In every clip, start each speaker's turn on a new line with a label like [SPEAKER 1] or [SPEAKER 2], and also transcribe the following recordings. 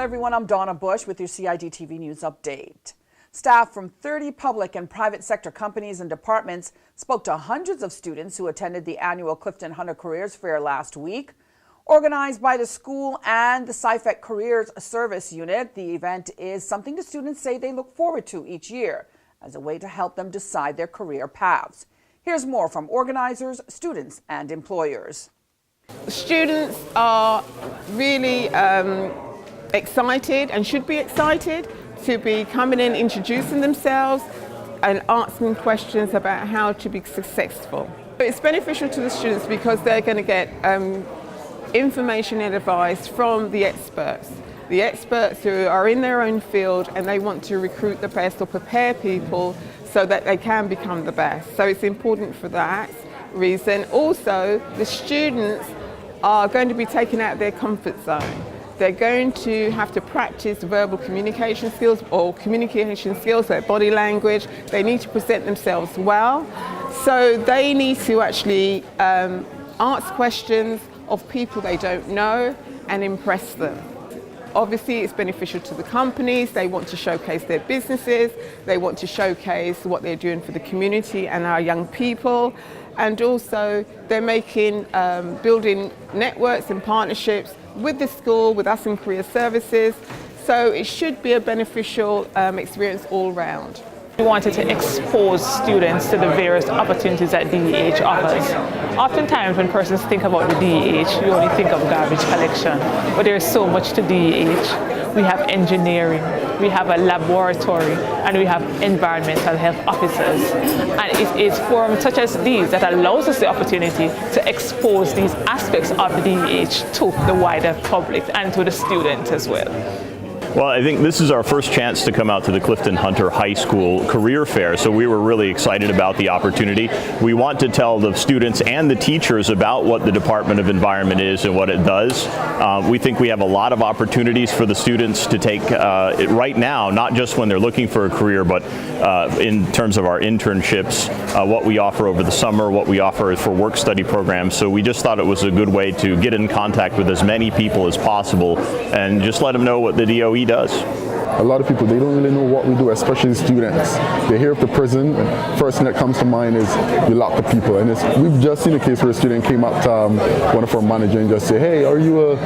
[SPEAKER 1] everyone, I'm Donna Bush with your CIGTV News Update. Staff from 30 public and private sector companies and departments spoke to hundreds of students who attended the annual Clifton Hunter Careers Fair last week. Organized by the school and the CIFEC Careers Service Unit, the event is something the students say they look forward to each year as a way to help them decide their career paths. Here's more from organizers, students, and employers.
[SPEAKER 2] Students are really excited and should be excited to be coming in, introducing themselves and asking questions about how to be successful. It's beneficial to the students because they're going to get information and advice from the experts who are in their own field and they want to recruit the best or prepare people so that they can become the best. So it's important for that reason. Also, the students are going to be taken out of their comfort zone. They're going to have to practice verbal communication skills or communication skills, like body language. They need to present themselves well. So they need to actually ask questions of people they don't know and impress them. Obviously, it's beneficial to the companies. They want to showcase their businesses. They want to showcase what they're doing for the community and our young people. And also, they're building networks and partnerships with the school, with us in Career Services. So it should be a beneficial experience all round.
[SPEAKER 3] We wanted to expose students to the various opportunities that DEH offers. Oftentimes when persons think about the DEH, you only think of garbage collection, but there is so much to DEH. We have engineering, we have a laboratory, and we have environmental health officers. And it is forums such as these that allows us the opportunity to expose these aspects of the DEH to the wider public and to the students as well.
[SPEAKER 4] Well, I think this is our first chance to come out to the Clifton Hunter High School Career Fair, so we were really excited about the opportunity. We want to tell the students and the teachers about what the Department of Environment is and what it does. We think we have a lot of opportunities for the students to take it right now, not just when they're looking for a career, but in terms of our internships, what we offer over the summer, what we offer for work-study programs. So we just thought it was a good way to get in contact with as many people as possible and just let them know what the DOE does.
[SPEAKER 5] A lot of people, they don't really know what we do, especially students. They hear of the prison, and first thing that comes to mind is you lock the people. And we've just seen a case where a student came up to one of our managers and just said, "Hey, are you a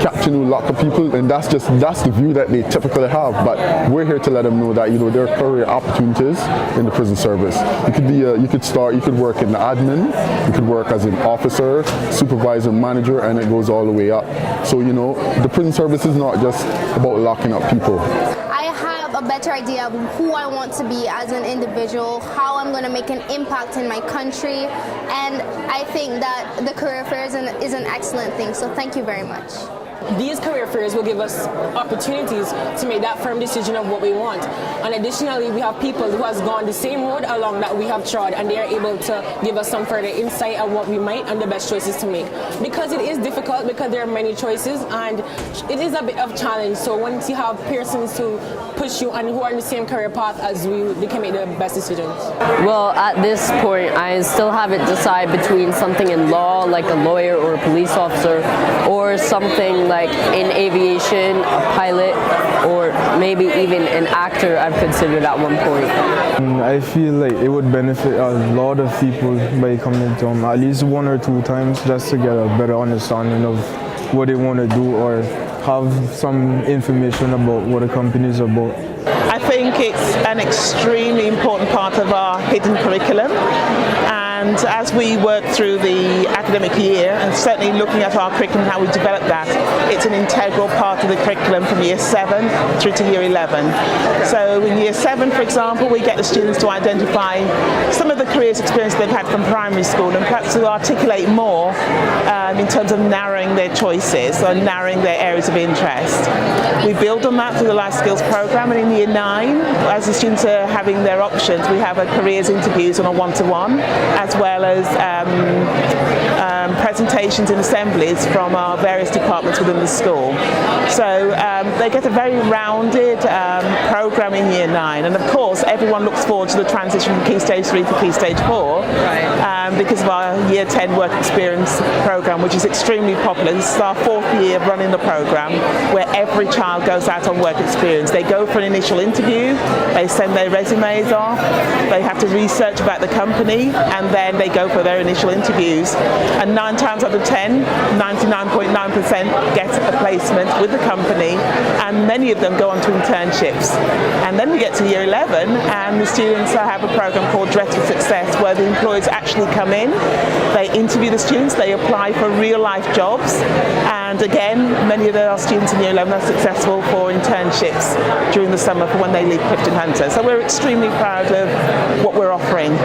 [SPEAKER 5] captain who lock the people?" And that's the view that they typically have. But we're here to let them know that there are career opportunities in the prison service. You could work in the admin, you could work as an officer, supervisor, manager, and it goes all the way up. So the prison service is not just about locking up people.
[SPEAKER 6] I have a better idea of who I want to be as an individual, how I'm going to make an impact in my country, and I think that the career fair is an excellent thing, so thank you very much.
[SPEAKER 7] These career fairs will give us opportunities to make that firm decision of what we want. And additionally, we have people who has gone the same road along that we have trod, and they are able to give us some further insight on what we might and the best choices to make. Because it is difficult, because there are many choices, and it is a bit of a challenge. So once you have persons who push you and who are in the same career path as we, they can make the best decisions.
[SPEAKER 8] Well, at this point, I still haven't decided between something in law, like a lawyer or a police officer, or something like in aviation, a pilot, or maybe even an actor I've considered at one point.
[SPEAKER 9] I feel like it would benefit a lot of people by coming to them at least 1 or 2 times just to get a better understanding of what they want to do or have some information about what a company is about.
[SPEAKER 3] I think it's an extremely important part of our hidden curriculum. And as we work through the academic year, and certainly looking at our curriculum, how we develop that, it's an integral part of the curriculum from year 7 through to year 11. So in year 7, for example, we get the students to identify some of the careers experience they've had from primary school and perhaps to articulate more in terms of narrowing their choices or narrowing their areas of interest. We build on that through the Life Skills program, and in year 9, as the students are having their options, we have a careers interviews on a 1-to-1, as well as presentations and assemblies from our various departments within the school. So they get a very rounded program in Year 9, and of course everyone looks forward to the transition from Key Stage 3 to Key Stage 4 because of our Year 10 work experience program, which is extremely popular. This is our 4th year running the program, where every child goes out on work experience. They go for an initial interview, they send their resumes off, they have to research about the company, and then they go for their initial interviews. And 9 times out of 10, 99.9% get a placement with the company, and many of them go on to internships. And then we get to Year 11, and the students have a program called Dress for Success, where the employers actually come in, they interview the students, they apply for real-life jobs, and again, many of our students in Year 11 are successful for internships during the summer for when they leave Clifton Hunter. So we're extremely proud of what we're offering.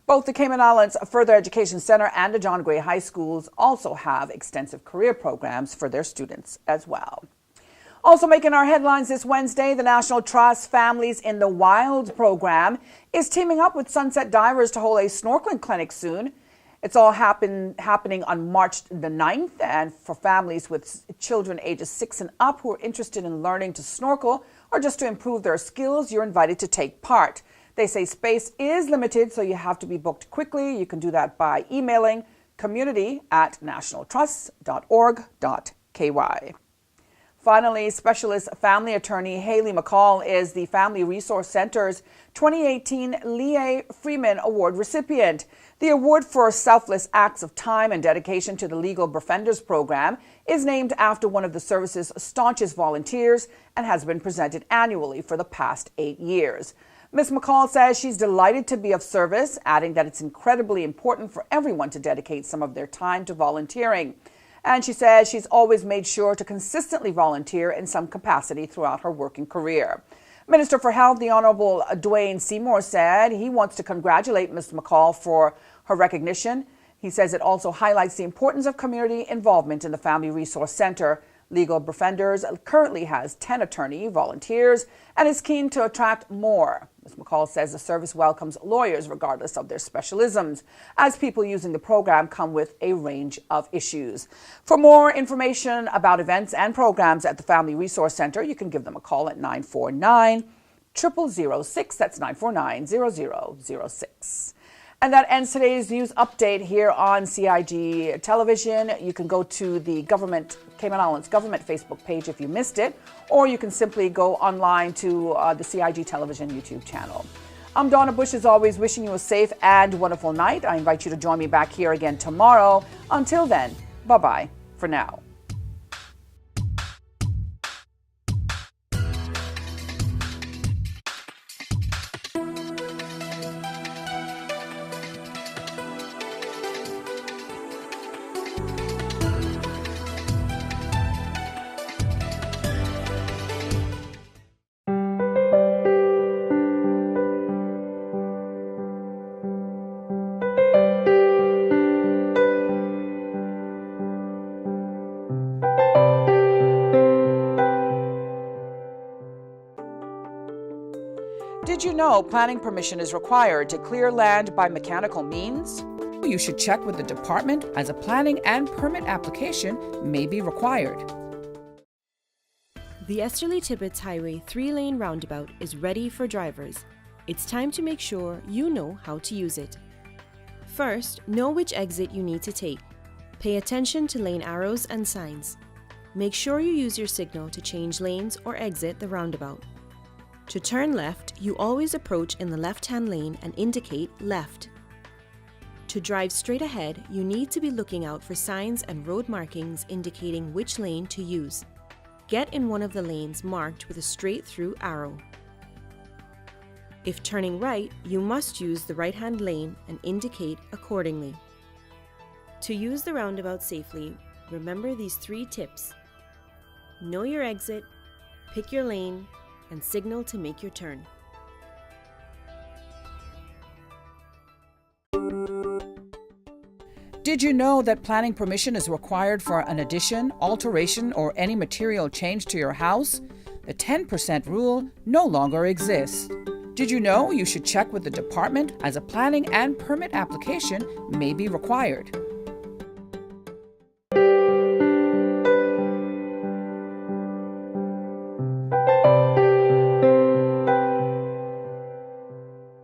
[SPEAKER 1] Both the Cayman Islands Further Education Center and the John Gray High Schools also have extensive career programs for their students as well. Also making our headlines this Wednesday, the National Trust Families in the Wild program is teaming up with Sunset Divers to hold a snorkeling clinic soon. It's all happening on March the 9th, and for families with children ages 6 and up who are interested in learning to snorkel or just to improve their skills, you're invited to take part. They say space is limited, so you have to be booked quickly. You can do that by emailing community@nationaltrust.org.ky. Finally, Specialist Family Attorney Haley McCall is the Family Resource Center's 2018 Leah Freeman Award recipient. The award for selfless acts of time and dedication to the Legal Befrienders program is named after one of the service's staunchest volunteers and has been presented annually for the past 8 years. Ms. McCall says she's delighted to be of service, adding that it's incredibly important for everyone to dedicate some of their time to volunteering. And she says she's always made sure to consistently volunteer in some capacity throughout her working career. Minister for Health, the Honorable Dwayne Seymour, said he wants to congratulate Ms. McCall for her recognition. He says it also highlights the importance of community involvement in the Family Resource Center. Legal Befrienders currently has 10 attorney volunteers and is keen to attract more. Ms. McCall says the service welcomes lawyers regardless of their specialisms, as people using the program come with a range of issues. For more information about events and programs at the Family Resource Center, you can give them a call at 949-0006. That's 949-0006. And that ends today's news update here on CIG Television. You can go to the Cayman Islands Government Facebook page if you missed it, or you can simply go online to the CIG Television YouTube channel. I'm Donna Bush, as always, wishing you a safe and wonderful night. I invite you to join me back here again tomorrow. Until then, bye-bye for now. Did you know planning permission is required to clear land by mechanical means? You should check with the department, as a planning and permit application may be required.
[SPEAKER 10] The Esterly-Tibbetts Highway 3-lane roundabout is ready for drivers. It's time to make sure you know how to use it. First, know which exit you need to take. Pay attention to lane arrows and signs. Make sure you use your signal to change lanes or exit the roundabout. To turn left, you always approach in the left-hand lane and indicate left. To drive straight ahead, you need to be looking out for signs and road markings indicating which lane to use. Get in one of the lanes marked with a straight-through arrow. If turning right, you must use the right-hand lane and indicate accordingly. To use the roundabout safely, remember these 3 tips. Know your exit, pick your lane, and signal to make your turn.
[SPEAKER 1] Did you know that planning permission is required for an addition, alteration, or any material change to your house? The 10% rule no longer exists. Did you know you should check with the department, as a planning and permit application may be required?